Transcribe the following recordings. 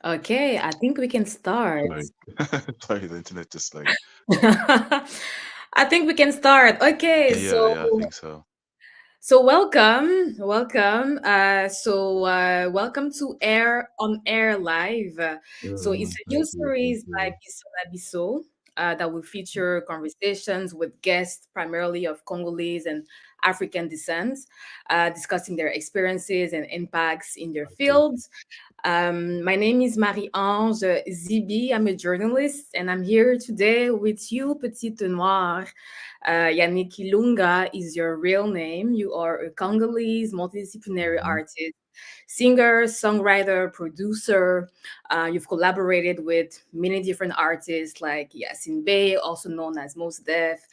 Okay, I think we can start. Sorry. Sorry, the internet just like, I think we can start. Okay, yeah, so yeah, I think so. so welcome to Air on Air Live. So it's a new Thank you, thank series by you. BISONABISO that will feature conversations with guests primarily of Congolese and African descent, discussing their experiences and impacts in their Okay. fields. My name is Marie-Ange Zibi. I'm a journalist, and I'm here today with you, Petite Noir. Yannick Ilunga is your real name. You are a Congolese multidisciplinary Mhm. artist, singer, songwriter, producer. You've collaborated with many different artists like Yasin Bey, also known as Mos Def,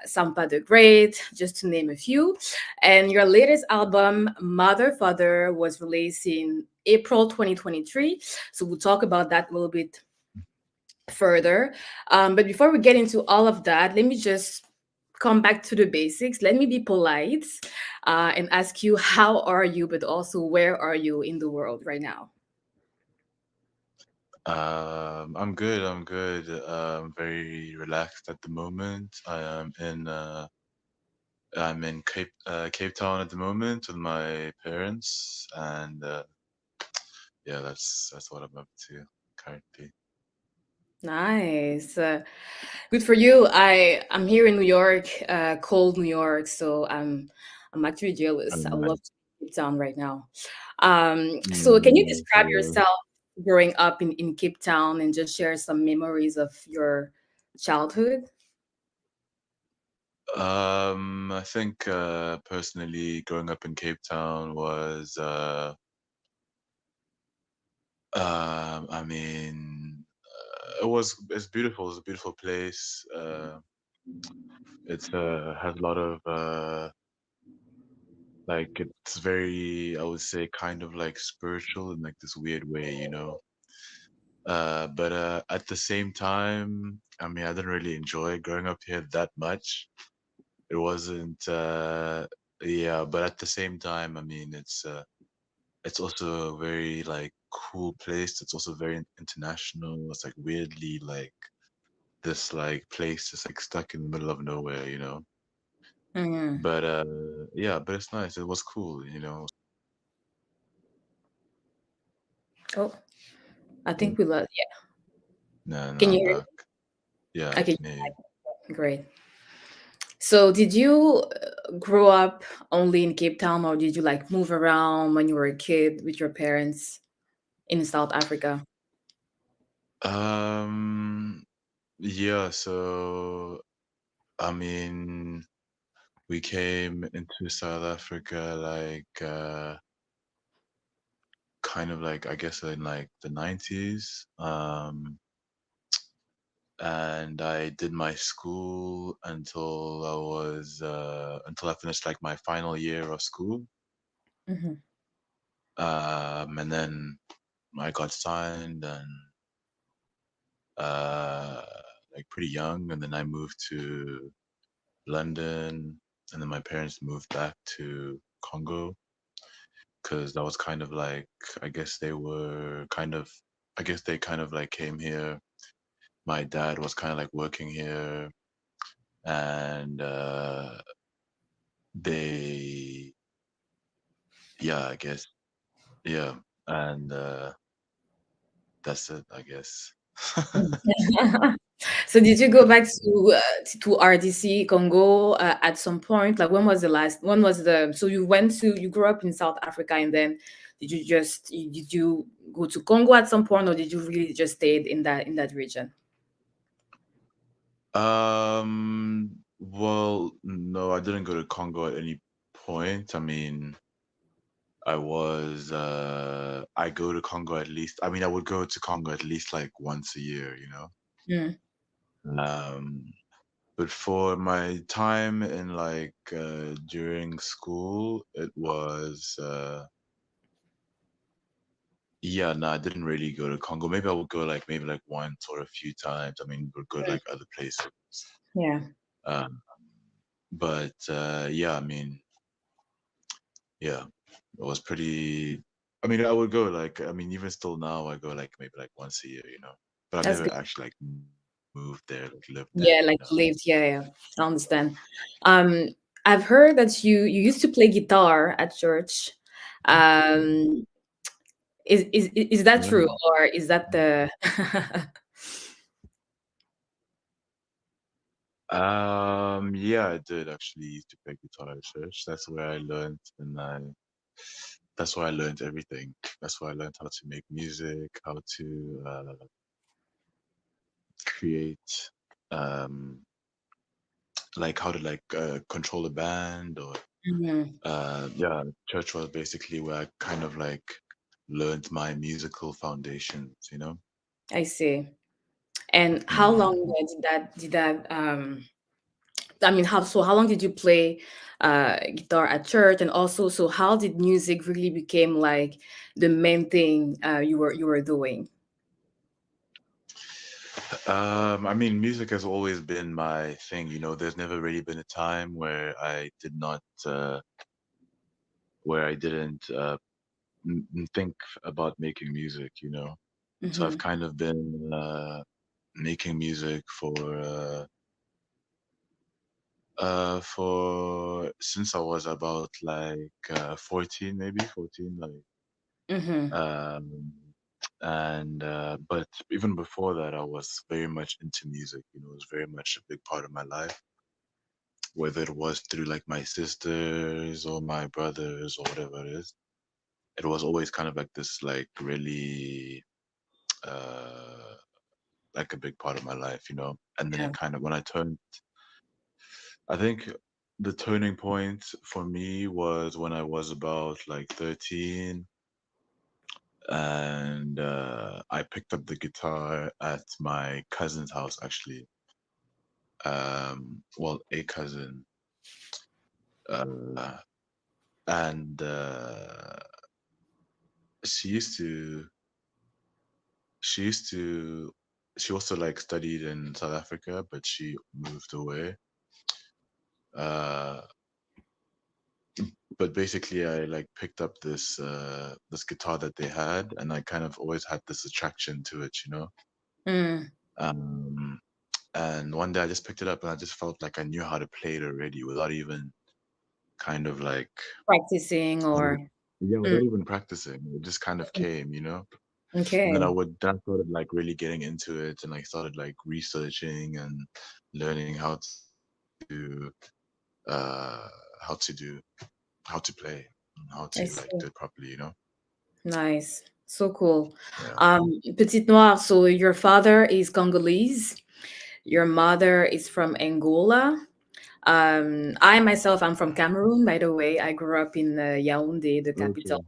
Sampa the Great, just to name a few. And your latest album, Mother Father, was released in April 2023. So we'll talk about that a little bit further. But before we get into all of that, let me just come back to the basics. Let me be polite and ask you, how are you, but also where are you in the world right now? I'm good, I'm good. Very relaxed at the moment. I'm in Cape Town at the moment with my parents, and yeah, that's what I'm up to currently. Nice. Good for you. I'm here in New York, cold New York, so I'm actually jealous. I Nice. love Cape Town right now. So can you Mm, describe yourself growing up in Cape Town and just share some memories of your childhood? I think personally, growing up in Cape Town was I mean, it's beautiful. It's a beautiful place. It's has a lot of like it's very, I would say, kind of like spiritual in like this weird way, you know. But at the same time, I mean, I didn't really enjoy growing up here that much. It wasn't, yeah. But at the same time, I mean, it's also a very like cool place. It's also very international. It's like weirdly like this like place just like stuck in the middle of nowhere, you know. Mm. But yeah, but it's nice. It was cool, you know. Oh, I Yeah. think we love. Yeah, No, no, can you I'm hear back. me? Yeah, I Okay, can hear you. great. So did you grow up only in Cape Town, or did you like move around when you were a kid with your parents in South Africa? Um, yeah, so I mean, we came into South Africa like kind of like I guess in like the 90s. And I did my school until I finished like my final year of school. Hmm. And then I got signed and uh like pretty young, and then I moved to London, and then my parents moved back to Congo because that was kind of like I guess they were kind of I guess they kind of like came here. My dad was kind of like working here, and they yeah, I guess yeah, and that's it, I guess. So did you go back to RDC Congo at some point? Like when was the last? When was the? So you grew up in South Africa, and then did you go to Congo at some point, or did you really just stayed in that region? Well, no, I didn't go to Congo at any point. I mean, I go to Congo at least. I mean, I would go to Congo at least like once a year, you know. Mm. Um, but for my time in like during school, it was yeah, no, I didn't really go to Congo. Maybe I would go like maybe like once or a few times. I mean, would go to like other places. Yeah. Um, but yeah, I mean, yeah, it was pretty. I mean, I would go like, I mean, even still now, I go like maybe like once a year, you know. But I've That's never good. actually like moved there, like lived there, Yeah, you like know. lived. Yeah, yeah. I understand. Um, I've heard that you used to play guitar at church. Um, is that true, Yeah. or is that the? Yeah, I did actually used to play guitar at church. That's where I learned, and that's where I learned everything. That's where I learned how to make music, how to create, um, like how to like control a band, or Mhm, yeah, church was basically where I kind of like learned my musical foundations, you know. I see. And how long Mm. I mean, how long did you play guitar at church? And also, so how did music really became like the main thing you were doing? I mean, music has always been my thing, you know. There's never really been a time where I didn't think about making music, you know. So I've Hmm. kind of been making music for since I was about like 14, maybe 14, like Hmm. um, and but even before that, I was very much into music. You know, it was very much a big part of my life, whether it was through like my sisters or my brothers or whatever it is. It was always kind of like this, like really uh like a big part of my life, you know. And then Yeah. it kind of when I turned, I think the turning point for me was when I was about like 13, and I picked up the guitar at my cousin's house actually. Well, a cousin, uh, and she used to she used to she also like studied in South Africa, but she moved away. Uh, but basically, I like picked up this guitar that they had, and I kind of always had this attraction to it, you know. Mm. Um, and one day I just picked it up, and I just felt like I knew how to play it already without even kind of like Practicing or. yeah, Mm. without even practicing. It just kind of came, you know. And then Okay. then I started like really getting into it, and I started like researching and learning to uh how to do how to play and how I to like see. do it properly, you know. Nice. So cool. Yeah. Petite Noir, so your father is Congolese, your mother is from Angola. I myself, I'm from Cameroon, by the way. I grew up in Yaoundé, the capital. Okay.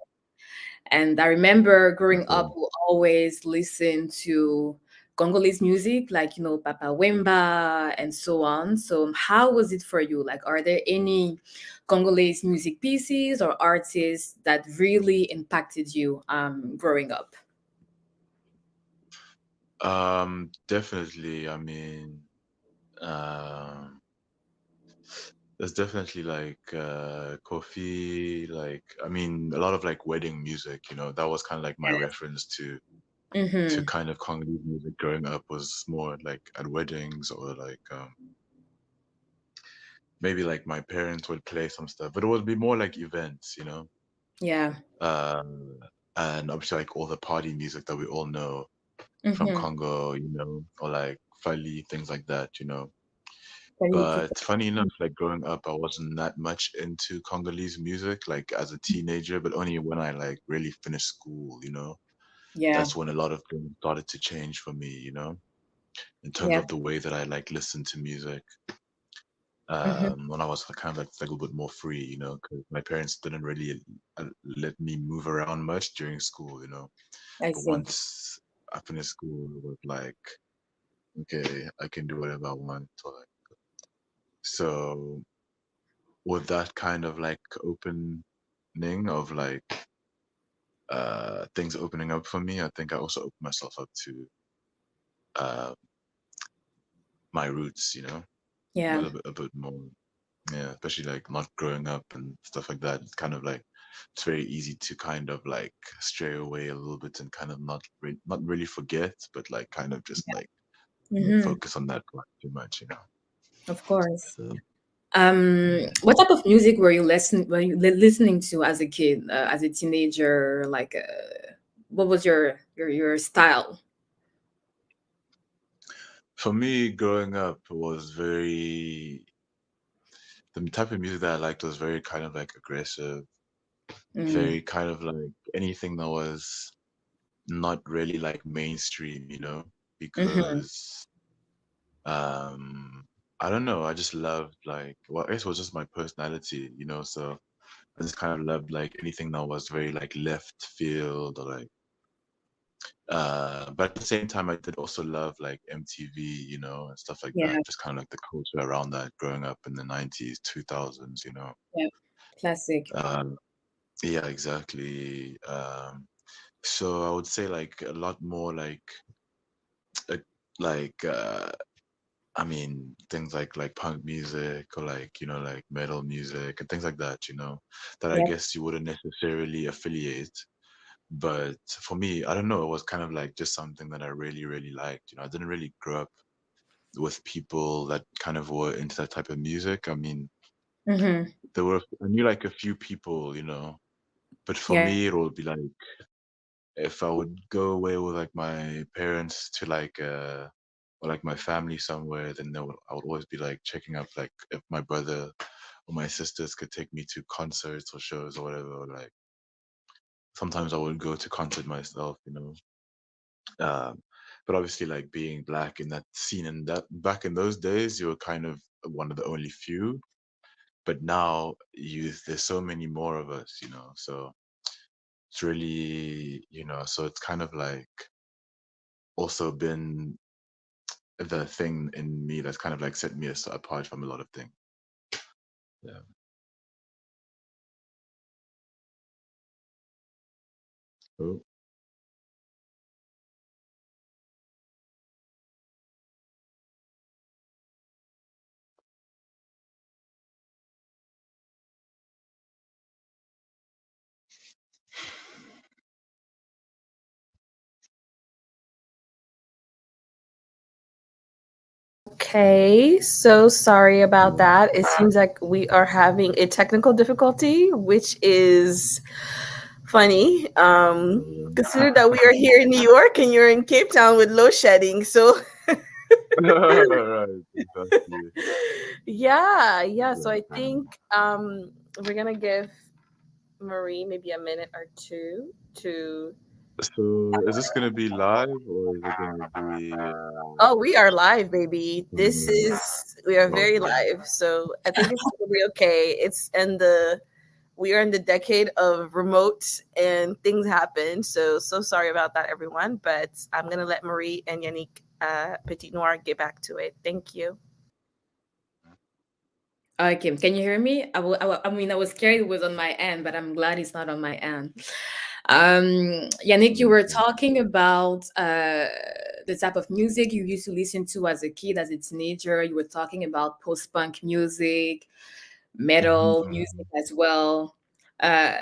And I remember growing Okay. up, we always listen to Congolese music, like, Papa Wemba and so on. So, how was it for you? Like, are there any Congolese music pieces or artists that really impacted you growing up? Definitely. I mean, um, there's definitely like Kofi, like I mean, a lot of like wedding music, you know, that was kind of like my reference to Mm-hmm. kind of Congolese music growing up was more like at weddings or like maybe like my parents would play some stuff, but it would be more like events, you know. Yeah. Um, and obviously like all the party music that we all know from Mm-hmm. Congo, you know, or like Fali, things like that, you know. Quality. But funny enough, like growing up, I wasn't that much into Congolese music, like as a teenager, but only when I like really finished school, you know, Yeah. that's when a lot of things started to change for me, you know, in terms Yeah. of the way that I like listen to music. Mm-hmm. When I was kind of like a little bit more free, you know, because my parents didn't really let me move around much during school, you know. I But see. once I finished school, it was like, okay, I can do whatever I want. So with that kind of like opening of like things opening up for me, I think I also opened myself up to uh my roots, you know, Yeah. a bit more. Yeah, especially like not growing up and stuff like that. It's kind of like it's very easy to kind of like stray away a little bit and kind of not really forget, but like kind of just like not Hmm. focus on that part too much, you know. Of course. So yeah. What type of music were you listening to as a kid, as a teenager? Like, what was your style? For me, growing up was very the type of music that I liked was very kind of like aggressive, Mm. very kind of like anything that was not really like mainstream, you know, Hmm. because um I don't know, I just loved like well, I guess it was just my personality, you know, so I just kind of loved like anything that was very like left field or like but at the same time I did also love like MTV, you know, and stuff like Yeah, that, just kind of like the culture around that growing up in the 90s, 2000s, you know. yeah, classic. Um yeah, exactly. So I would say like a lot more uh, like I mean things like punk music or like you know like metal music and things like that, you know, that I Yep. guess you wouldn't necessarily affiliate. But for me, I don't know, it was kind of like just something that I really liked. You know, I didn't really grow up with people that kind of were into that type of music. I mean, Hmm. I knew like a few people, you know, but for Yeah. me it would be like if I would go away with like my parents to like or like my family somewhere, then I would always be like checking up like if my brother or my sisters could take me to concerts or shows or whatever. Or like sometimes I would go to concert myself, you know. Um, but obviously, like being black in that scene and that back in those days, you were kind of one of the only few. But now, there's so many more of us, you know. So it's really, you know, so it's kind of like also been the thing in me that's kind of like set me apart from a lot of things. Yeah. Oh. Okay, so sorry about Yeah. that. It seems like we are having a technical difficulty, which is funny. Consider that we are here in New York and you're in Cape Town with load shedding. So Right, exactly. yeah. So I Exactly. think we're gonna give Marie maybe a minute or two to. So is this gonna be live or is it gonna be Oh, we are live, baby. This um, is we are very okay. live. So I think it's gonna be okay. It's in the we are in the decade of remote and things happen. So sorry about that, everyone. But I'm gonna let Marie and Yannick Petit Noir get back to it. Thank you. Okay, can you hear me? I mean, I was scared it was on my end, but I'm glad it's not on my end. Yannick, you were Okay. talking about the type of music you used to listen to as a kid, as a teenager. You were talking about post-punk music, Mhm, metal music mhm. as well. Uh,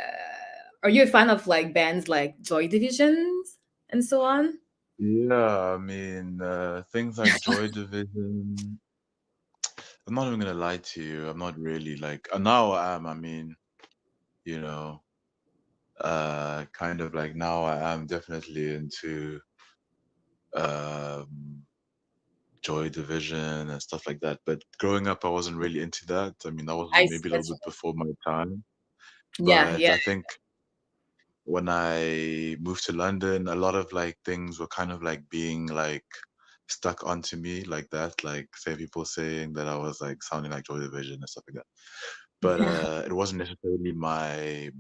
are you a fan of like bands like Joy Divisions and so on? Yeah, I mean, things like Joy Division. I'm not even gonna lie to you. I'm not really like now I am. I mean, you know, kind of like now I am definitely into um Joy Division and stuff like that. But growing up, I wasn't really into that. I mean, that was I maybe a little that's bit before my time. yeah, But yeah, I think when I moved to London, a lot of like things were kind of like being like stuck onto me like that. Like say people saying that I was like sounding like Joy Division and stuff like that. But it wasn't necessarily my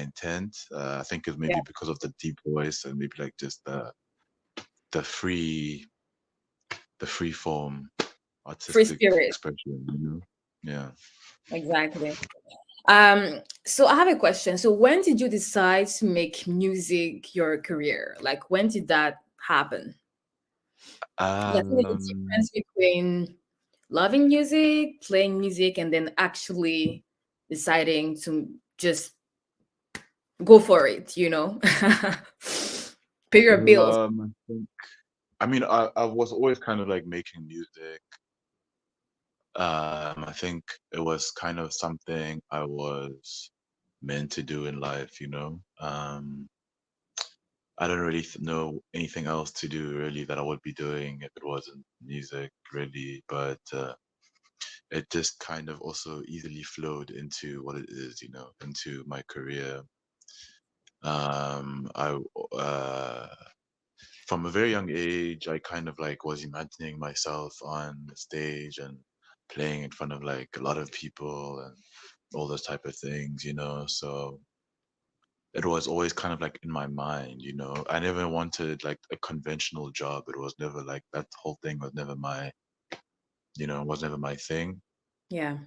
intent. I think it's yeah. maybe because of the deep voice and maybe like just the free the free form Free artistic spirit, expression, you know? Yeah. exactly. So I have a question. So when did you decide to make music your career? Like when did that happen? Because I think there's a Um, difference between loving music, playing music, and then actually deciding to just go for it, pay your bills. I think, I mean, I was always kind of like making music. I think it was kind of something I was meant to do in life, you know. I don't really know anything else to do really that I would be doing if it wasn't music, really. But it just kind of also easily flowed into what it is, you know, into my career. I From a very young age, I kind of like was imagining myself on the stage and playing in front of like a lot of people and all those type of things, you know. So it was always kind of like in my mind, you know. I never wanted like a conventional job. It was never like that whole thing was never my, you know, was never my thing. Yeah.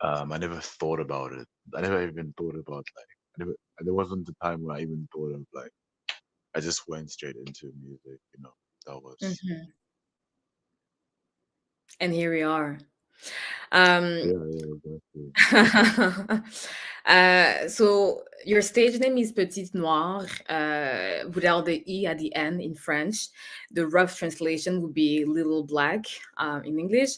I never thought about it. I never even thought about like I never. There wasn't a time where I even thought of like. I just went straight into music. You know, that was Hmm. And here we are. Um, yeah, yeah, exactly. so your stage name is Petite Noir, without the E at the end in French. The rough translation would be Little Black in English.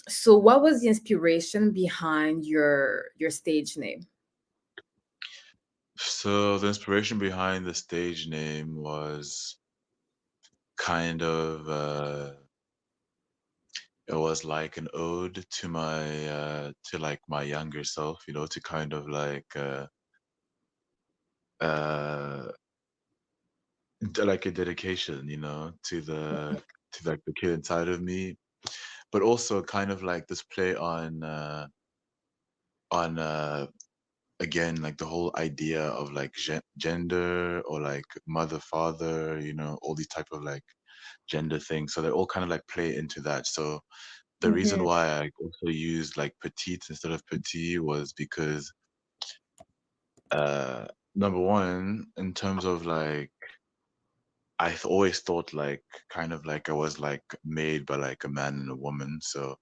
So what was the inspiration behind your stage name? So the inspiration behind the stage name was kind of it was like an ode to my to like my younger self, you know, to kind of like uh like a dedication, you know, to like the kid inside of me, but also kind of like this play on again like the whole idea of like gender or like mother father, you know, all these type of like gender things. So they all kind of like play into that. So the reason Hmm. why I also used like petite instead of petit was because uh number one, in terms of like always thought like kind of like I was like made by like a man and a woman. So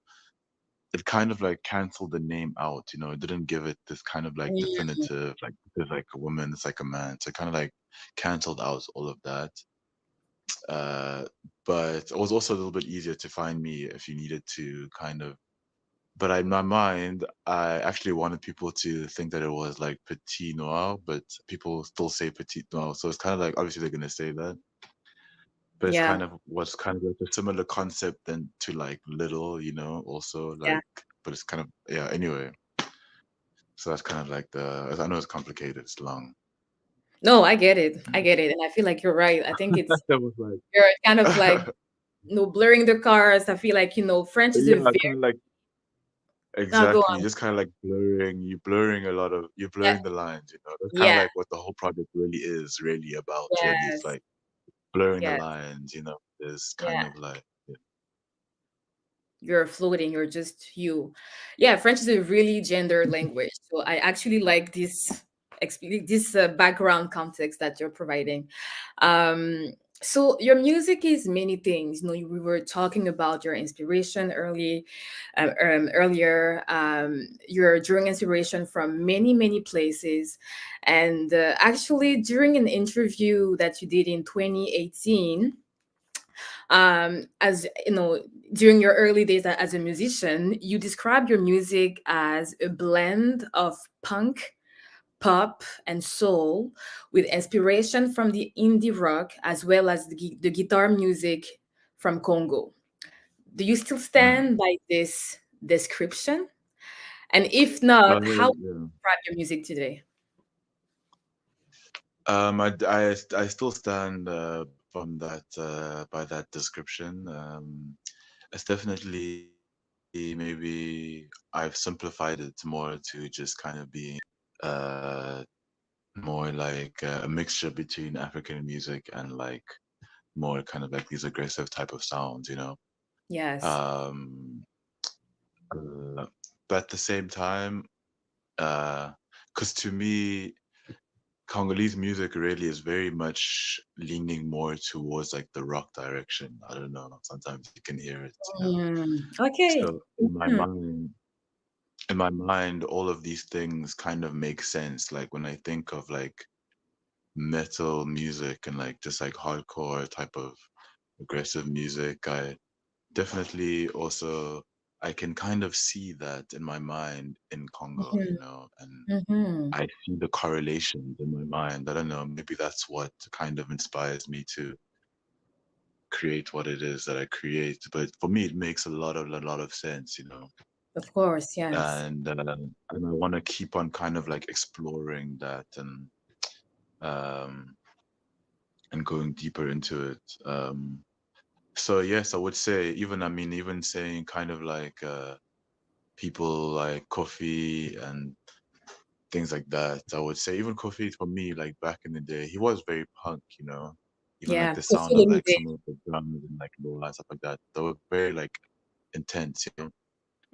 it kind of like canceled the name out, you know, it didn't give it this kind of like definitive, like there's like a woman, it's like a man. So it kind of like canceled out all of that. Uh, but it was also a little bit easier to find me if you needed to kind of. But in my mind, I actually wanted people to think that it was like Petit Noir, but people still say Petit Noir. So it's kind of like obviously they're gonna say that, but it's Yeah, kind of what's kind of like a similar concept than to like little, you know, also yeah. like, but it's kind of yeah. Anyway, so that's kind of like the. I know it's complicated, it's long. No, I get it. I get it, and I feel like you're right. I think it's That was like, you're kind of like blurring the cars. I feel like French is a yeah, very kind of like no go exactly. on. You're just kind of like blurring a lot of, you're Yeah, blurring the lines. You know, that's kind of yeah, like what the whole project really is, really about. Really, it's yes, like blurring the yes, lines. You know, there's kind yeah. of like yeah. You're floating. You're just you. Yeah, French is a really gendered language. So I actually like this background context that you're providing. So your music is many things. We were talking about your inspiration earlier. You're drawing inspiration from many, many places. And actually, during an interview that you did in 2018, as during your early days as a musician, you describe your music as a blend of punk, pop, and soul, with inspiration from the indie rock as well as the guitar music from Congo. Do you still Mm. stand by this description? And if not, how would you Yeah. describe your music today? I still stand from that by that description. It's definitely maybe I've simplified it more to just kind of being uh more like a mixture between African music and like more kind of like these aggressive type of sounds, you know. Yes. Um, but at the same time, because to me, Congolese music really is very much leaning more towards like the rock direction. I don't know. Sometimes you can hear it, you know. Okay. So in my Mhm. mind, in my mind, all of these things kind of make sense. Like when I think of like metal music and like just like hardcore type of aggressive music, I definitely also I can kind of see that in my mind in Congo, you Mhm. know, and Mhm. I see the correlations in my mind. I don't know, maybe that's what kind of inspires me to create what it is that I create. But for me, it makes a lot of sense, you know. Of course, yes. And I want to keep on kind of like exploring that um and going deeper into it. So yes, I would say even I mean even saying kind of like people like Kofi and things like that. I would say even Kofi for me, like back in the day, he was very punk, you know. Even like Yeah. the sound of Kofi like some of the drums and like low and stuff like that. They were very like intense, you know.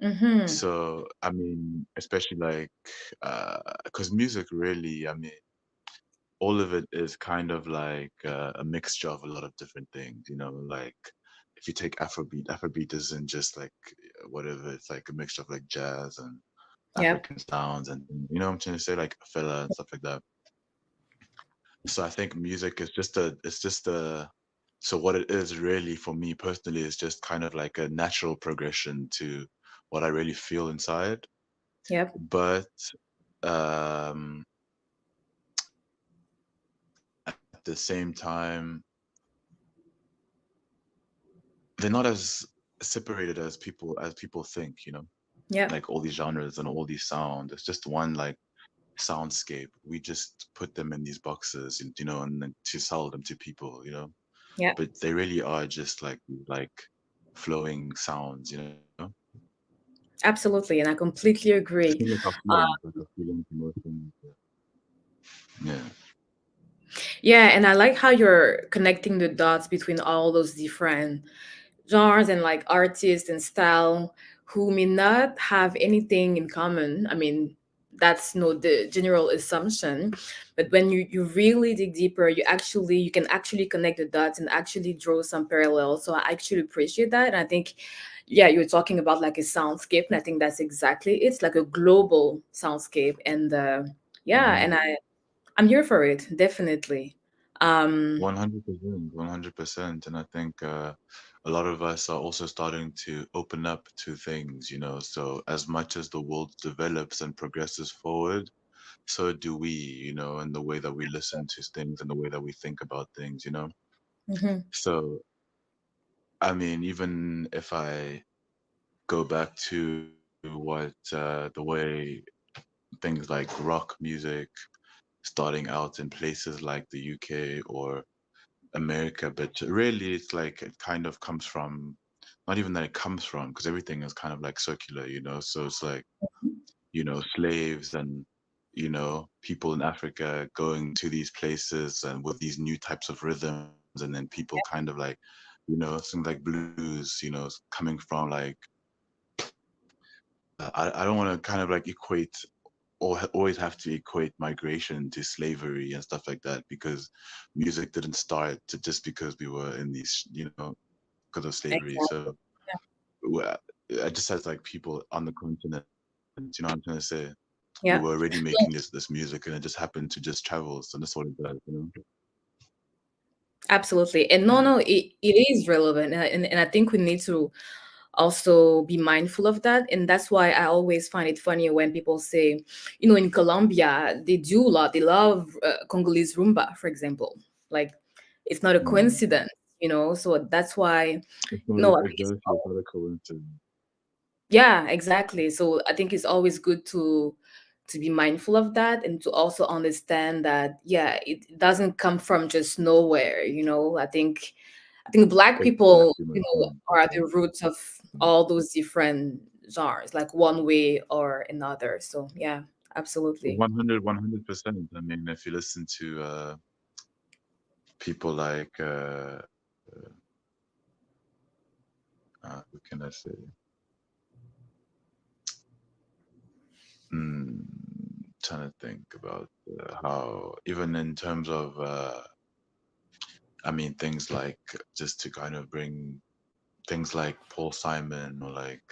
Mm-hmm. So I mean, especially like because music really, I mean, all of it is kind of like a mixture of a lot of different things, you know, like if you take Afrobeat isn't just like whatever, it's like a mixture of like jazz and Yep. African sounds and you know what I'm trying to say, like a fella and stuff like that. So I think music is it's just a so what it is really for me personally is just kind of like a natural progression to what I really feel inside. Yep. But um at the same time they're not as separated as people think, you know, Yep. like all these genres and all these sounds. It's just one like soundscape. We just put them in these boxes, you know, and then to sell them to people, you know. Yep. But they really are just like flowing sounds, you know. Absolutely. And I completely Just agree. think like our feelings, like our feelings, emotions. Yeah. Yeah, and I like how you're connecting the dots between all those different genres and like artists and style who may not have anything in common. I mean, that's no the general assumption, but when you really dig deeper, you can actually connect the dots and actually draw some parallels. So I actually appreciate that. And I think, yeah, you're talking about like a soundscape, and I think that's exactly it's like a global soundscape. And yeah, Mm-hmm. and I'm here for it, definitely. Um, 100%, 100%. And I think a lot of us are also starting to open up to things, you know. So as much as the world develops and progresses forward, so do we, you know, and the way that we listen to things and the way that we think about things, you know. mhm, So, I mean, even if I go back to what the way things like rock music starting out in places like the UK or America, but really it's like it kind of comes from not even that it comes from because everything is kind of like circular, you know. So it's like, you know, slaves and you know people in Africa going to these places and with these new types of rhythms, and then people kind of like, you know, things like blues, you know, coming from like I don't want to kind of like equate or always have to equate migration to slavery and stuff like that because music didn't start to just because we were in these, you know, because of slavery. exactly. So well, it just has like people on the continent, you know what I'm trying to say? Who were Yeah. already making this music and it just happened to just travel. So that's what it does, you know? Absolutely. And no, Yeah. no, it is relevant. And I think we need to also be mindful of that. And that's why I always find it funny when people say, in Colombia, they do a lot. They love Congolese rumba, for example. Like, it's not a Mm. coincidence, So that's why, It's not no, I think it's, exactly it's not a coincidence. yeah, exactly. So I think it's always good to be mindful of that and to also understand that, yeah, it doesn't come from just nowhere. I think black people, Exactly my point. are the roots of all those different genres, like one way or another. So yeah, absolutely. 100%. I mean, if you listen to people like what can I say? Mm, trying to think about how, even in terms of, I mean, things like just to kind of bring things like Paul Simon or like,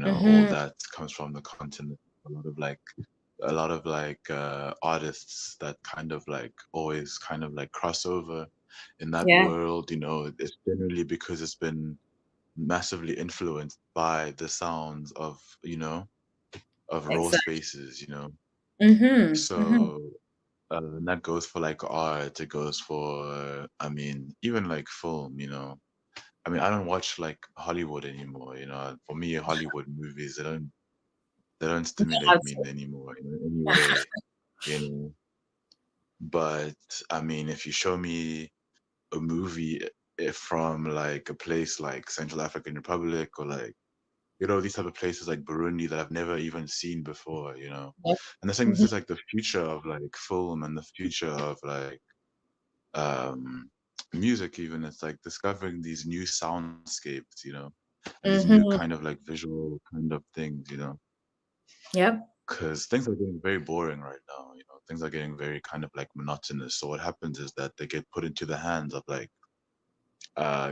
All Mm-hmm. that comes from the continent. A lot of artists that kind of like always kind of like cross over in that Yeah, world. It's generally because it's been massively influenced by the sounds of raw exactly. spaces. Mm-hmm. Mm-hmm. So and that goes for like art. It goes for, I mean, even like film. I mean, I don't watch like Hollywood anymore. For me, Hollywood movies, they don't stimulate me anymore in any way. You know, but I mean, if you show me a movie from like a place like Central African Republic or like these type of places like Burundi that I've never even seen before. Yep. And I think this Mm-hmm. is like the future of like film and the future of like um music even. It's like discovering these new soundscapes, and these new Mm-hmm. kind of like visual kind of things. Yep. Because things are getting very boring right now. Things are getting very kind of like monotonous. So what happens is that they get put into the hands of like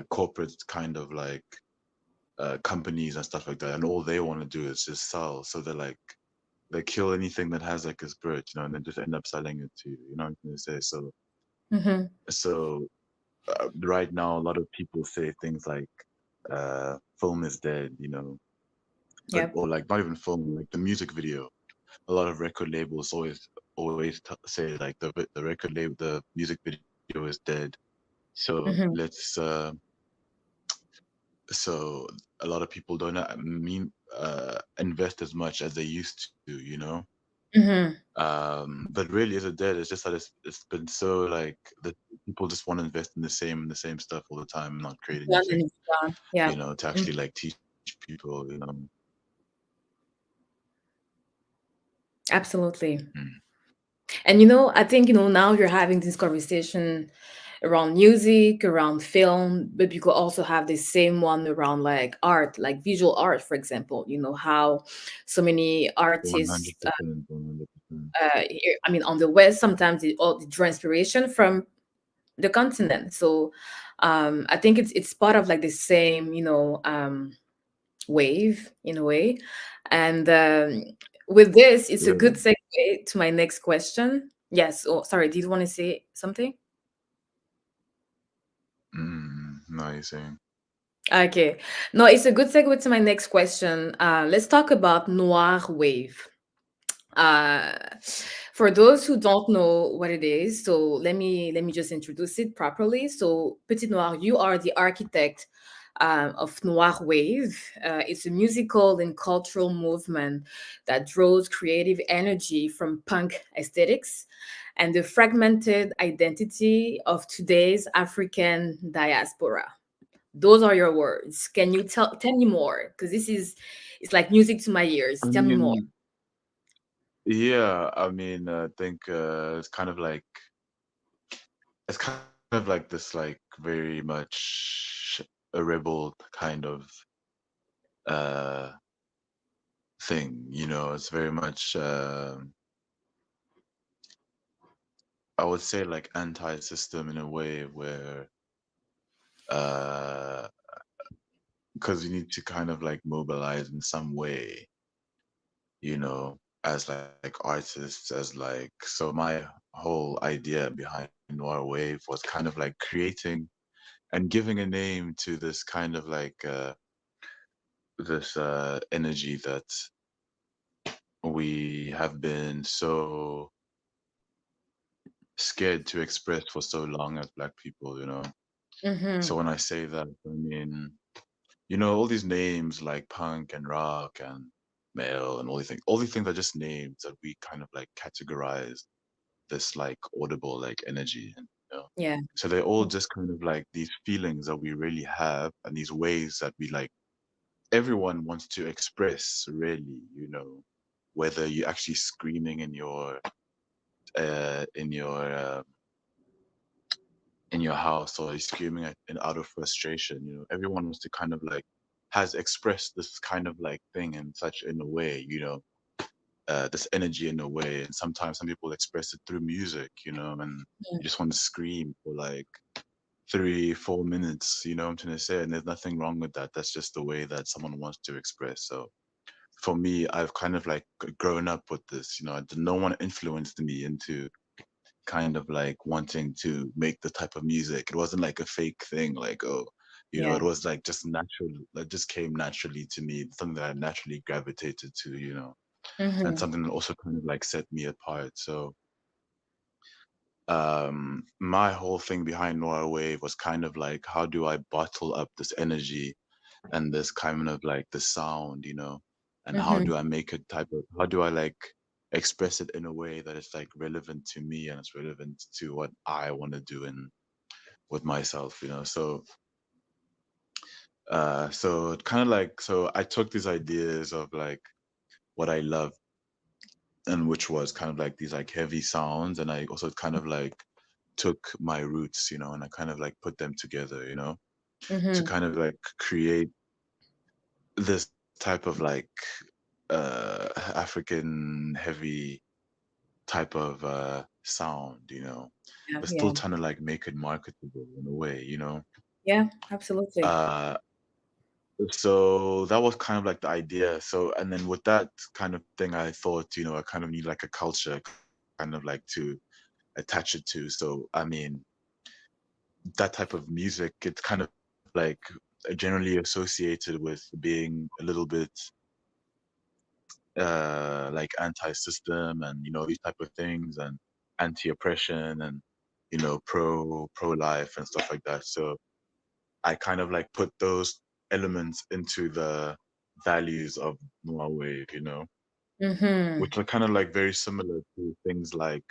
corporate kind of like companies and stuff like that, and all they want to do is just sell. So they kill anything that has like a spirit, and then just end up selling it to you. You know what I'm gonna say? Mm-hmm. So right now, a lot of people say things like film is dead, but Yep. or like not even film, like the music video. A lot of record labels always say like the record label, the music video is dead. So Mm-hmm. so a lot of people don't invest as much as they used to. Mm-hmm. But really, is it dead? It's just that it's been so like that people just want to invest in the same stuff all the time, and not create Done and anything, it's done. Yeah. to Mm, actually like teach people. absolutely. Mm. And I think, now you're having this conversation around music, around film, but you could also have the same one around like art, like visual art, for example. How so many artists, 100%, 100%. here, I mean, on the West, sometimes they draw inspiration from the continent. So I think it's part of like the same, wave in a way. And with this, it's a good Yeah. segue to my next question. Yes. Oh, sorry. Did you want to say something? No, you're saying. Okay. No, it's a good segue to my next question. Let's talk about Noir wave. Uh, for those who don't know what it is, so let me just introduce it properly. So, Petite Noir, you are the architect of Noir Wave. It's a musical and cultural movement that draws creative energy from punk aesthetics and the fragmented identity of today's African diaspora. Those are your words. Can you tell me more? Because it's like music to my ears. I Tell me more. mean, yeah, I mean, I think it's kind of like this like very much a rebel kind of uh thing, it's very much I would say like anti-system in a way where uh because you need to kind of like mobilize in some way, as like artists, as like so my whole idea behind Noir Wave was kind of like creating and giving a name to this kind of like this energy that we have been so scared to express for so long as Black people. Mm-hmm. So when I say that, I mean, all these names like punk and rock and male and all these things are just names that we kind of like categorize this like audible like energy and. Yeah. So they're all just kind of like these feelings that we really have and these ways that we like everyone wants to express really, whether you're actually screaming uh in your uh, in your house or you're screaming out of frustration. Everyone wants to kind of like has expressed this kind of like thing in a way, this energy in a way. And sometimes some people express it through music, and you just want to scream for like 3 4 minutes, what I'm trying to say. And there's nothing wrong with that. That's just the way that someone wants to express. So for me, I've kind of like grown up with this. No one influenced me into kind of like wanting to make the type of music. It wasn't like a fake thing, like, oh, it Yeah. was like just natural. It just came naturally to me, something that I naturally gravitated to, and Mm-hmm. something that also kind of like set me apart. So my whole thing behind Noir Wave was kind of like, how do I bottle up this energy and this kind of like the sound, and how Mm-hmm. do I make it how do I like express it in a way that it's like relevant to me and it's relevant to what I want to do in with myself. So it kind of like, so I took these ideas of like what I love, and which was kind of like these like heavy sounds, and I also kind of like took my roots, and I kind of like put them together, to Mm-hmm. kind of like create this type of like African heavy type of sound, Yeah. but still Yeah. trying to like make it marketable in a way. Yeah. Absolutely. Uh so that was kind of like the idea. So, and then with that kind of thing, I thought, I kind of need like a culture kind of like to attach it to. So I mean, that type of music, it's kind of like generally associated with being a little bit like anti-system, and these type of things, and anti-oppression, and pro-life and stuff like that. So I kind of like put those elements into the values of Noir Wave, Mm-hmm. which are kind of like very similar to things like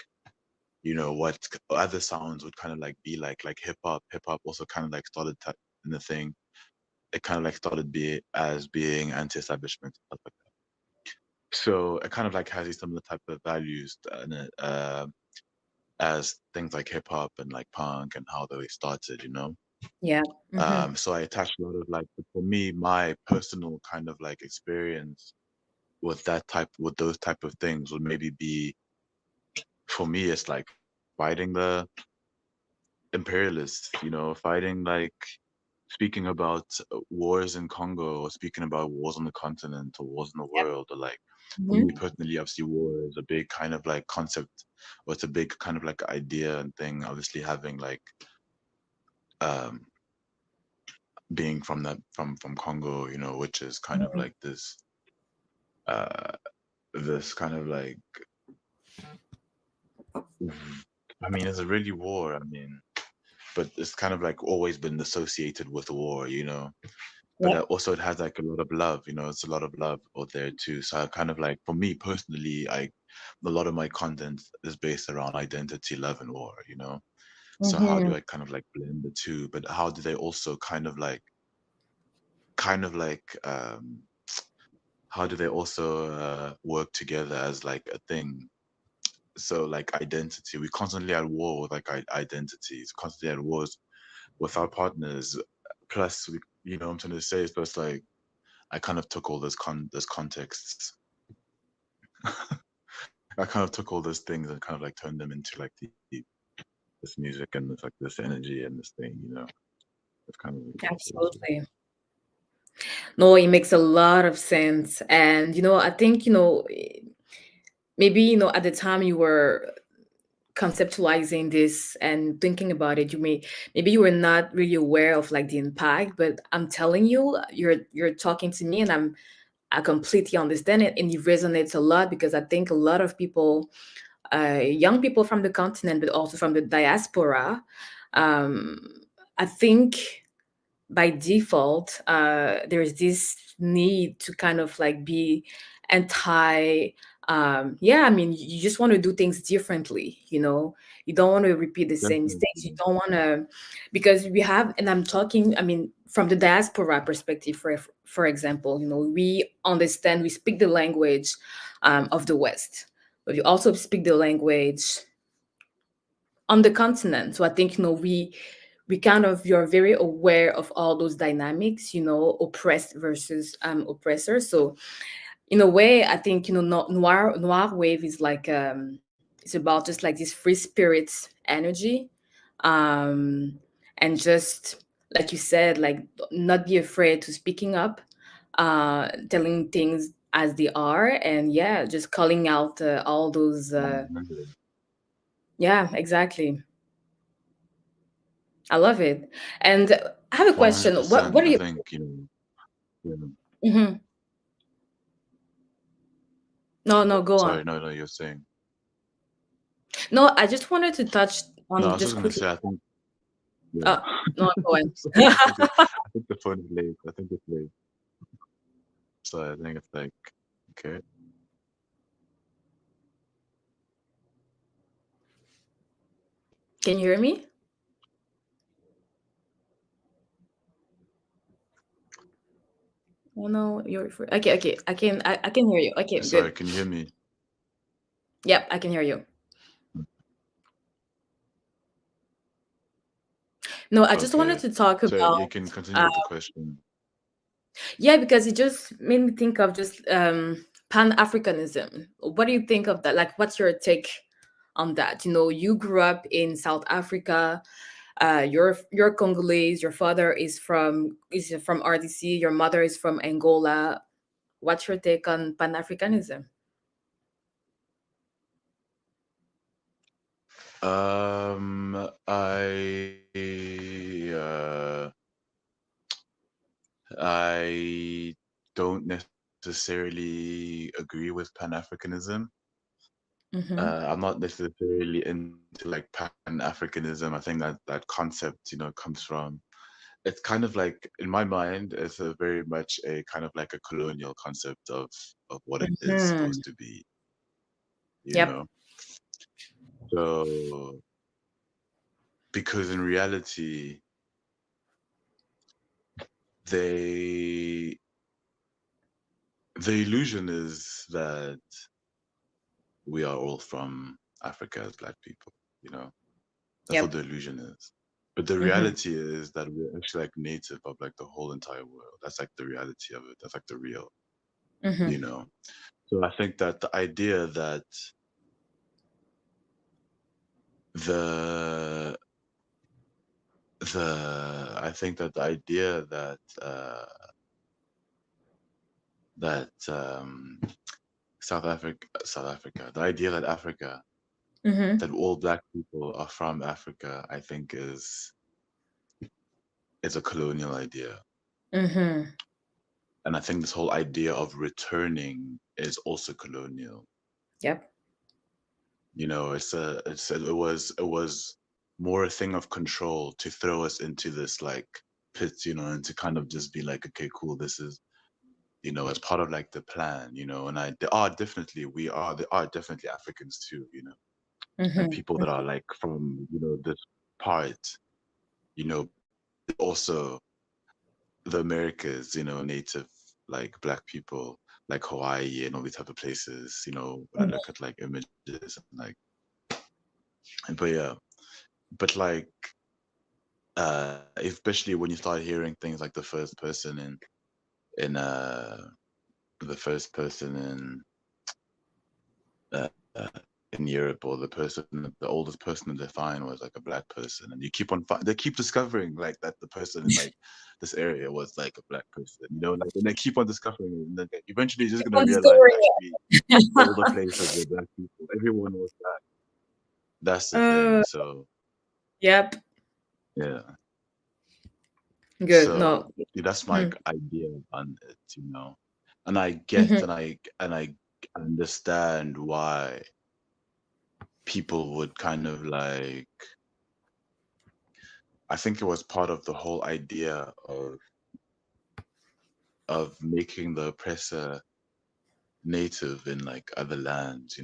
what other sounds would kind of like be like hip hop also kind of like started in the thing. It kind of like started being anti-establishment, stuff like that. So it kind of like has these similar type of values in it, as things like hip hop and like punk and how they started. Yeah. Mm-hmm. So I attached a lot of like, for me, my personal kind of like experience with those type of things would maybe be, for me, it's like fighting the imperialists, fighting like speaking about wars in Congo, or speaking about wars on the continent, or wars in the Yep. world, or like, for me Mm-hmm. personally, obviously war is a big kind of like concept, or it's a big kind of like idea and thing. Obviously having like um being from from Congo, which is kind of like uh this kind of like, I mean, it's a really war. I mean, but it's kind of like always been associated with war. But Yep. also it has like a lot of love. It's a lot of love out there too. So I kind of like, for me personally, a lot of my content is based around identity, love, and war. So how Mm-hmm. do I kind of like blend the two? But how do they also kind of like how do they also work together as like a thing? So like identity, we constantly at war with like identities, constantly at wars with our partners. Plus, what I'm trying to say is, plus like I kind of took all those contexts. I kind of took all those things and kind of like turned them into like this music and this energy and this thing. It's kind of like it. Absolutely. No, it makes a lot of sense. And, I think, maybe, at the time you were conceptualizing this and thinking about it, maybe you were not really aware of like the impact, but I'm telling you, you're talking to me and I completely understand it, and it resonates a lot because I think a lot of people, young people from the continent, but also from the diaspora, um, I think by default, there's this need to kind of like be anti. Yeah, I mean, you just want to do things differently. You don't want to repeat the same mistakes. You Definitely. don't want to, because we have, and I'm talking, I mean, from the diaspora perspective, for example, we understand, we speak the language of the West, but we also speak the language on the continent. So I think, we kind of, you're very aware of all those dynamics, oppressed versus oppressor. So in a way, I think, noir wave is like, it's about just like this free spirit energy, um and just like you said, like not be afraid to speaking up, telling things as they are, and yeah, just calling out all those. 100. Yeah, exactly. I love it. And I have a question. What 100%. are I you? think, you know, Mhm. No, no, go on. sorry, no, you're saying. No, I just wanted to touch No, I on was just just gonna quickly. say, I think, yeah. Uh, no, go on. Sorry, I think the phone is late. I think it's late. So I think it's like, okay. Can you hear me? Oh no, okay. Okay, I can hear you. Okay, Sorry, good. can you hear me? Yep, I can hear you. No, I just wanted Okay. to talk So about you can continue uh, with the question. yeah, because it just made me think of just Pan-Africanism. What do you think of that? Like, what's your take on that? You grew up in South Africa. You're Congolese. Your father is from RDC. Your mother is from Angola. What's your take on Pan-Africanism? I don't necessarily agree with Pan-Africanism. Mm-hmm. I'm not necessarily into like Pan-Africanism. I think that that concept, comes from, it's kind of like, in my mind, it's a very much a kind of like a colonial concept of what it is Mm-hmm. supposed to be, you Yep. know? So, because in reality, they the illusion is that we are all from Africa as Black people, you know? That's what Yep. the illusion is. But the Mm-hmm. reality is that we're actually like native of like the whole entire world. That's like the reality of it. That's like the real, Mm-hmm. you know? So I think that the idea that the I think that the idea that South Africa, the idea that Africa, Mm-hmm. that all Black people are from Africa, I think is a colonial idea. Mm-hmm. And I think this whole idea of returning is also colonial. Yep. It was more a thing of control to throw us into this like pit, and to kind of just be like, okay, cool, this is, as part of like the plan, and there are definitely Africans too, and Mm-hmm. people that are like from, this part, also the Americas, native like Black people, like Hawaii and all these type of places, when I look at like images and like, but yeah, but like, especially when you start hearing things like the first person in the first person uh, in Europe, or the oldest person defined was like a Black person, and you keep on they keep discovering like that the person in like this area was like a Black person, like, and they keep on discovering it, and then eventually you're just Keep gonna on realize discovering actually it. all the places were Black people, everyone was Black. That's the thing. uh, So yep. yeah, Good. so No. yeah, that's my Mm-hmm. idea on it, and I get Mm-hmm. and I understand why people would kind of like, I think it was part of the whole idea of making the oppressor native in like other lands,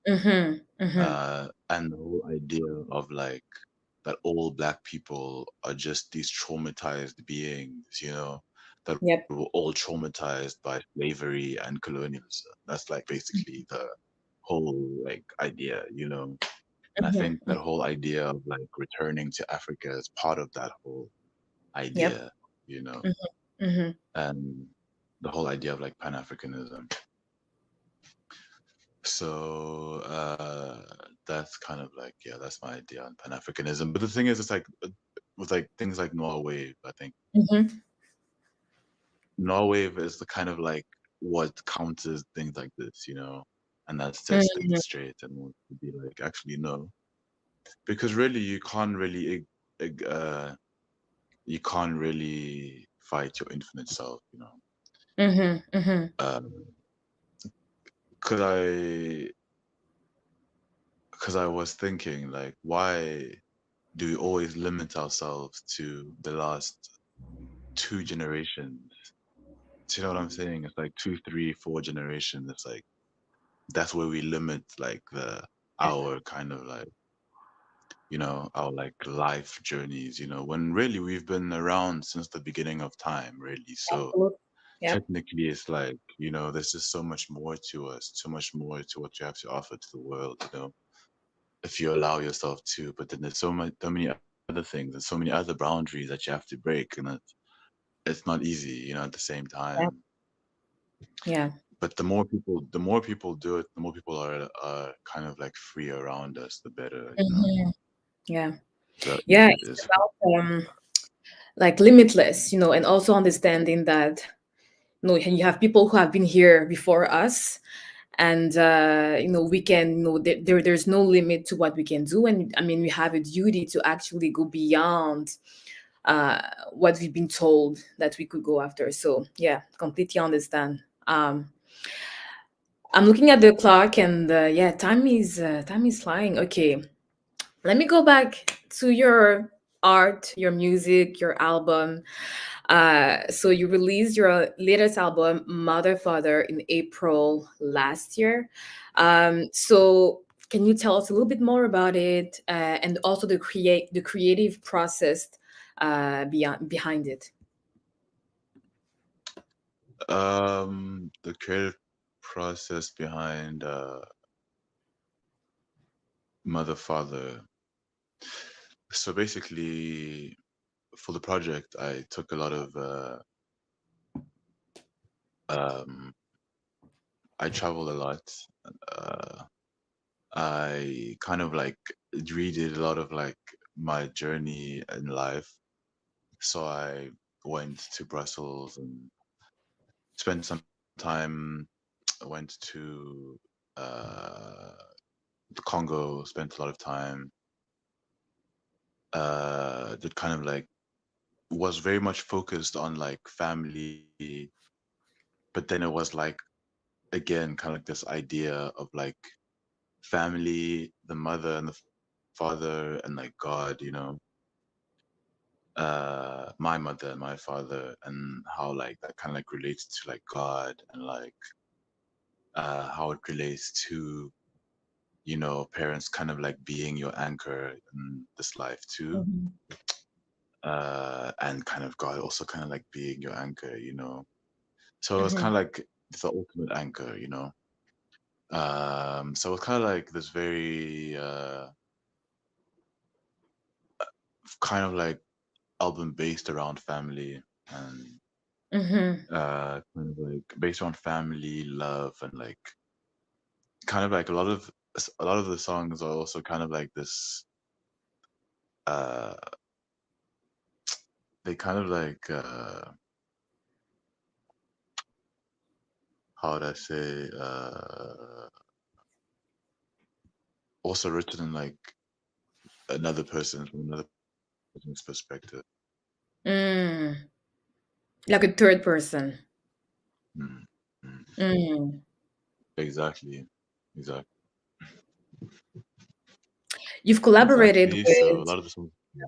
Mm-hmm. Mm-hmm. and the whole idea of like that all Black people are just these traumatized beings, that Yep. were all traumatized by slavery and colonialism. That's like basically the whole like idea, And I think Mm-hmm. that whole idea of like returning to Africa is part of that whole Yep. idea, you know, Mm-hmm. Mm-hmm. and the whole idea of like Pan-Africanism. So that's kind of like, yeah, that's my idea on Pan-Africanism. But the thing is, it's like with like things like Noir Wave, I think Mm-hmm. Noir Wave is the kind of like what counters things like this, and that sets things Mhm. straight and wants to be like, actually, no, because really you can't really fight your infinite self, Mhm. Mhm. um, because I was thinking like, why do we always limit ourselves to the last two generations? Do you know what I'm saying? It's like two, three, four generations. It's like that's where we limit like Yeah. our kind of like our like life journeys. When really we've been around since the beginning of time, really. So Absolutely. Yep. technically, it's like there's just so much more to us, so much more to what you have to offer to the world. If you allow yourself to. But then there's so many other things and so many other boundaries that you have to break, and it's not easy, at the same Yeah. time. Yeah. But the more people do it, the more people are kind of like free around us, the better. Mhm. Yeah. So Yeah. it It's is. about like limitless, and also understanding that you have people who have been here before us, and we can, there's no limit to what we can do, and I mean we have a duty to actually go beyond uh what we've been told that we could go after. So yeah, completely understand. I'm looking at the clock, and yeah, time is flying. Okay, let me go back to your art, your music, your album. So you released your latest album, Mother Father, in April last year. So can you tell us a little bit more about it, and also the creative process behind it? The creative process behind Mother Father. So basically, for the project, I took a lot of um, I traveled a lot. Uh, I kind of like redid a lot of like my journey in life. So I went to Brussels and spent some time. I went to uh, the Congo, spent a lot of time. That kind of like was very much focused on like family, but then it was like again kind of like this idea of like family, the mother and the father, and like God, my mother and my father, and how like that kind of like relates to like God, and like how it relates to parents kind of like being your anchor in this life too, Mhm. and kind of God also kind of like being your anchor. So it's kind Mhm. of like the ultimate anchor. So it's kind of like this very kind of like album based around family, and Mhm. kind of like based on family, love, and like kind of like a lot of the songs are also kind of like this. Uh, they kind of like how would I say? Also written in like from another person's perspective. Mm. Like a third person. Mm, mm. Mm. Exactly, exactly, You've collaborated exactly. So a with. lot of the songs. Yeah.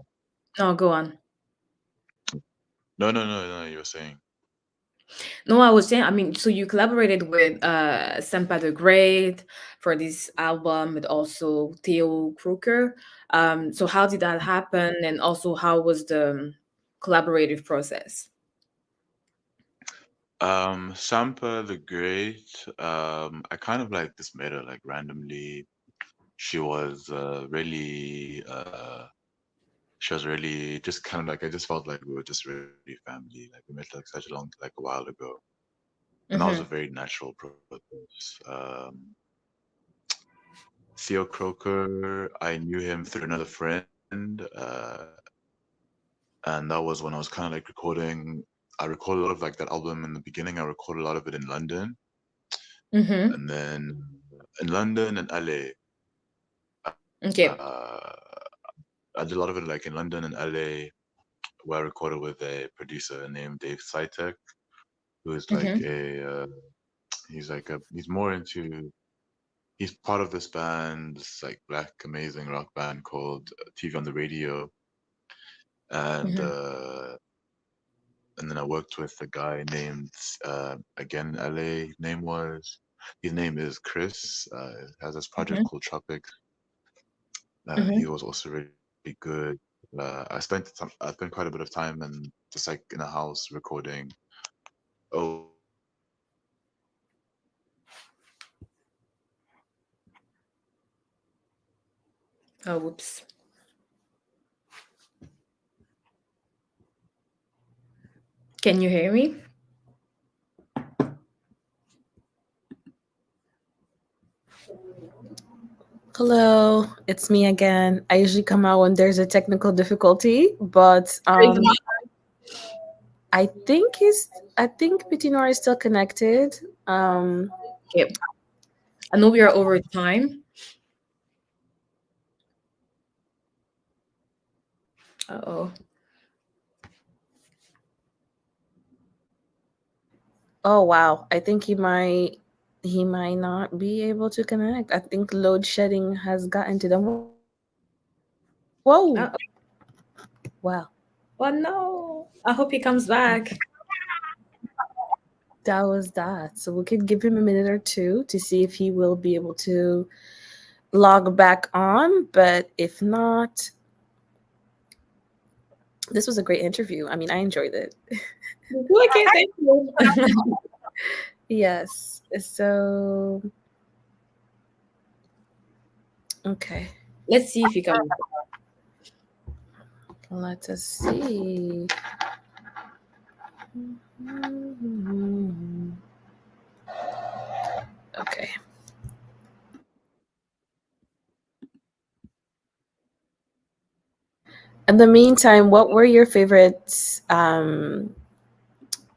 No, go on. No, no, no, no. You were saying. No, I was saying, I mean, so you collaborated with Sampa the Great for this album, but also Theo Croker. So how did that happen? And also, how was the collaborative process? Sampa the Great. I kind of like just met her like randomly. She was really just kind of like I just felt like we were just really family. Like we met like like a while ago, and that was a Mm-hmm. very natural process. Theo Croker, I knew him through another friend, and that was when I was kind of like recording I recorded a lot of like that album in the beginning. I recorded a lot of it in London, Mm-hmm. and then in London and LA. Okay. Uh, I did a lot of it like in London and LA, where I recorded with a producer named Dave Sitek, who is like Mm-hmm. he's more into he's part of this band, this like black amazing rock band called TV on the Radio, and Mm-hmm. uh, and then I worked with a guy named again in LA. His name is Chris. Has this project Mm-hmm. called Tropics. He Mm-hmm. was also really good. I spent quite a bit of time and just like in a house recording. Oh, Oh, whoops. Can you hear me? Hello, it's me again. I usually come out when there's a technical difficulty, but I think Petit Noir is still connected. Okay. I know we are over time. Uh-oh. Oh wow, I think he might not be able to connect. I think load shedding has gotten to them. Whoa, Uh-oh. wow. Oh no. I hope he comes back. That was that. So we could give him a minute or two to see if he will be able to log back on. But if not, this was a great interview. I mean, I enjoyed it. Okay, thank you. Yes. So, okay. Let's see if he comes. Let us see. Okay. In the meantime, what were your favorite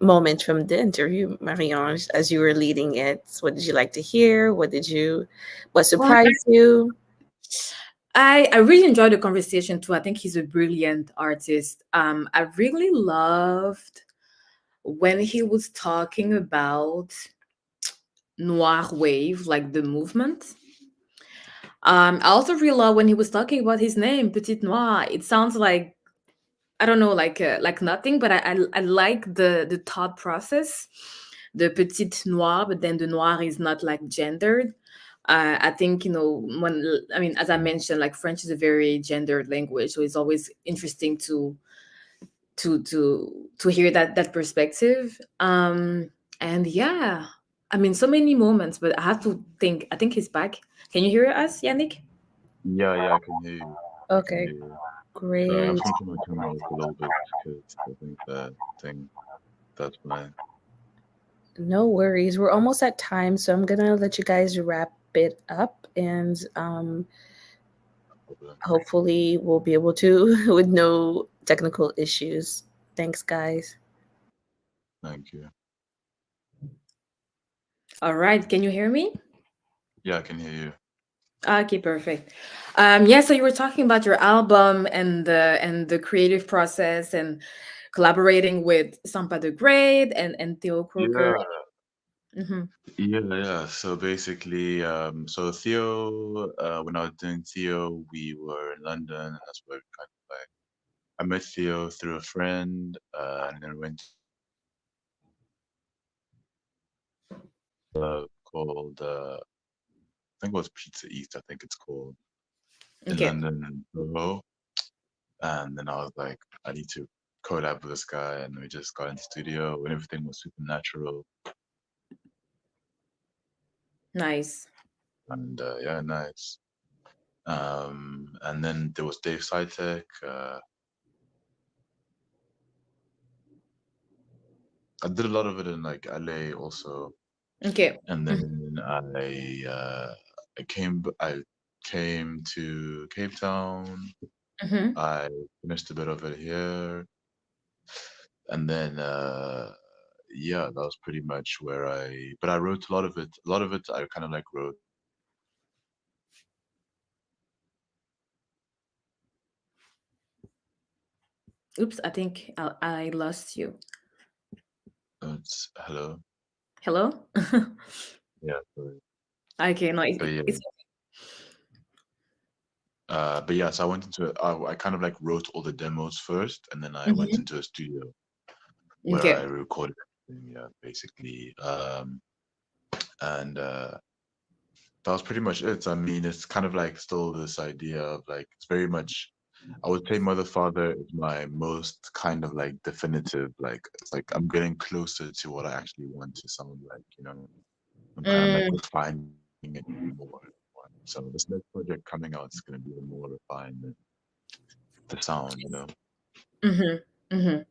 moments from the interview, Marie-Ange, as you were leading it? What did you like to hear? What Well, surprised you? I really enjoyed the conversation too. I think he's a brilliant artist. I really loved when he was talking about Noir wave, like the movement. I also really love when he was talking about his name, Petite Noir. It sounds like I don't know, like nothing, but I like the thought process, the Petite Noir, but then the Noir is not like gendered. I think when I mean, as I mentioned, like French is a very gendered language, so it's always interesting to hear that perspective. And yeah, I mean, so many moments, but I have to think. I think he's back. Can you hear us, Yannick? yeah, I can hear you. I can Okay, hear you. Sorry, I great. was going to turn my camera off a little bit because I think that thing that's fine. No worries. We're almost at time, so I'm gonna let you guys wrap it up, and Problem. hopefully we'll be able to with no technical issues. Thanks, guys. Thank you. All right. Can you hear me? Yeah, I can hear you. Okay, perfect. Yeah, so you were talking about your album and the creative process and collaborating with Sampa the Great and Theo Croker. Yeah, Hmm. yeah. So basically, so Theo, when I was doing Theo, we were in London, and that's where we kind of like I met Theo through a friend, and then we went called I think it was Pizza East, I think it's called in Okay, London and Soho. And then I was like, I need to collab with this guy, and we just got in the studio, and everything was super natural. nice. And yeah, nice. And then there was Dave Sitek. I did a lot of it in like LA also, Okay. and then I came to Cape Town. Mm-hmm. I finished a bit of it here, and then yeah, that was pretty much where but I wrote a lot of it. A lot of it I kind of like wrote Oops, I think I lost you. notes. Hello, Hello? yeah, sorry. Okay, no, But yeah, it's but yeah. So I went into I kind of like wrote all the demos first, and then I went mhm. into a studio where I Okay. recorded everything. Yeah, basically. And that was pretty much it. I mean, it's kind of like still this idea of like it's very much. I would say Mother Father is my most kind of like definitive. Like it's like I'm getting closer to what I actually want to sound like. I'm kind of like Mm, refining it more. So this next project coming out is going to be more refined the sound. mhm, mhm.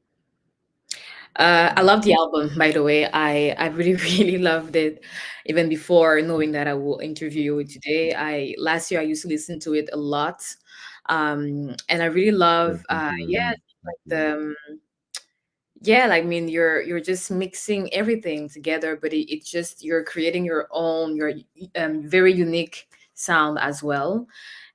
I Yeah. love the album, by the way. I really really loved it, even before knowing that I will interview you today. I last year I used to listen to it a lot, and I really Yeah, love, thank you very yeah, much. Thank like you. yeah, like, I mean, you're just mixing everything together, but it's just you're creating your very unique sound as well,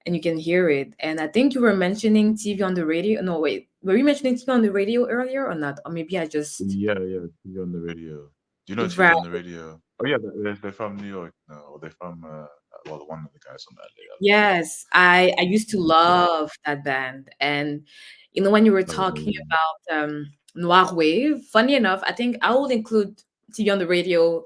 and you can hear it. And I think you were mentioning TV on the radio. No, wait, were you mentioning TV on the radio earlier or not? Or maybe I just Yeah, TV on the radio. Do you know TV right. on the radio? Oh yeah, they're from New York. No, or they're from well, one of the guys from LA. I don't know. Yes, I used to love that band, and when you were That was talking amazing. about Noir Wave, funny enough, I think I would include TV on the radio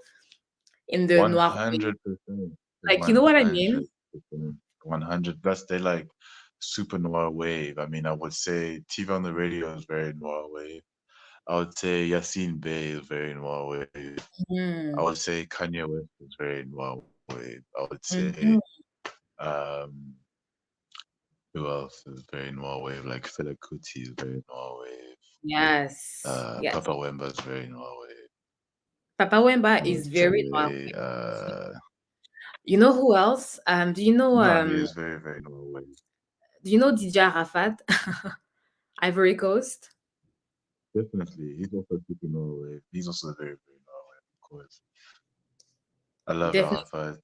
in the One Noir Wave. hundred percent. Like, you One know what I mean? hundred percent. 100. That's they like super noir wave. I mean, I would say TV on the radio is very noir wave. I would say Yassine Bey is very noir wave. I would Mm, say Kanye West is very noir wave. I would say mhm. um who else is very noir wave? Like Fela Kuti is very noir wave. Yes, yes. Papa Wemba is very noir wave. Papa Wemba I is would very Noir say Wave. You know who else? no, he is very, very noir wave. Do you know DJ Arafat, Ivory Coast? Definitely. He's also super noir wave. He's also very, very noir wave, of course. I love Definitely Arafat.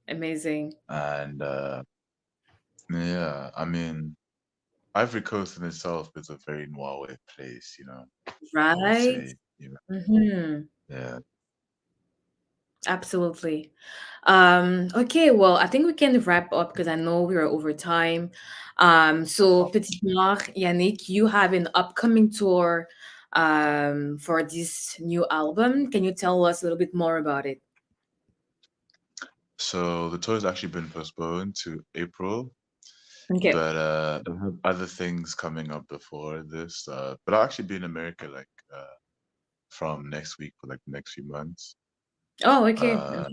amazing. And yeah, I mean, Ivory Coast in itself is a very noir wave place. I would Right? say, Hmm. yeah. Absolutely. Okay, well, I think we can wrap up because I know we are over time. So Petite Noir, Yannick, you have an upcoming tour for this new album. Can you tell us a little bit more about it? So the tour has actually been postponed to April, Okay. but I have other things coming up before this. But I'll actually be in America like from next week for like the next few months. Oh, okay. Uh,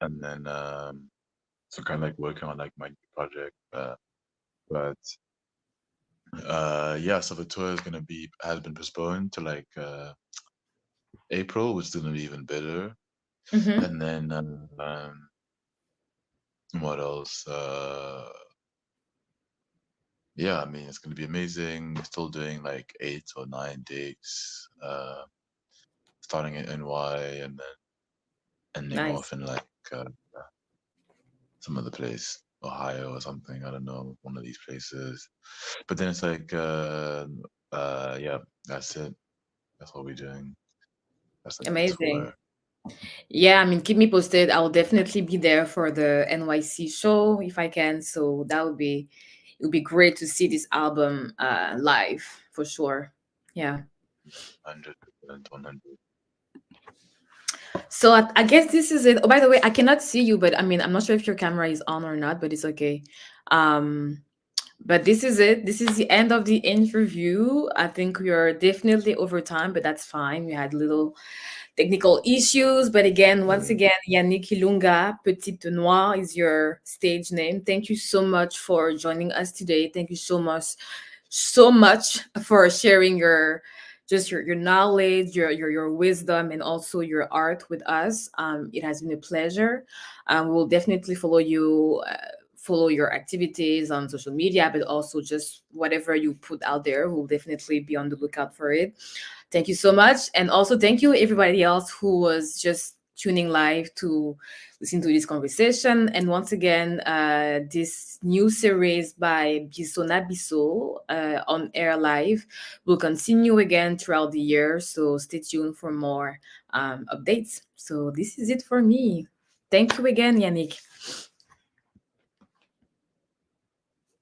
and then so kind of like working on like my new project. But yeah, so the tour is gonna be has been postponed to like April, which is gonna be even better. Mm-hmm. And then what else? Yeah, I mean it's gonna be amazing. We're still doing like 8 or 9 dates, starting in NY and then ending Nice. off in like uh, some other place, Ohio or something. I don't know, one of these places. But then it's like, yeah, that's it. That's what we're doing. That's like the Amazing. tour. Yeah, I mean, keep me posted. I'll definitely be there for the NYC show if I can. So it would be great to see this album live for sure. Yeah. 100%, 100. So I guess this is it. Oh, by the way, I cannot see you, but I mean, I'm not sure if your camera is on or not, but it's okay. Um, but this is it. This is the end of the interview. I think we are definitely over time, but that's fine. We had little technical issues. But again, once Yeah, again, Yannick Ilunga, Petite Noir is your stage name. Thank you so much for joining us today. Thank you so much for sharing your knowledge, your wisdom, and also your art with us. It has been a pleasure. We'll definitely follow you follow your activities on social media, but also just whatever you put out there. We'll definitely be on the lookout for it. Thank you so much. And also thank you everybody else who was just tuning live to listen to this conversation. And once again, this new series by BISONABISO on air live will continue again throughout the year. So stay tuned for more updates. So this is it for me. Thank you again, Yannick.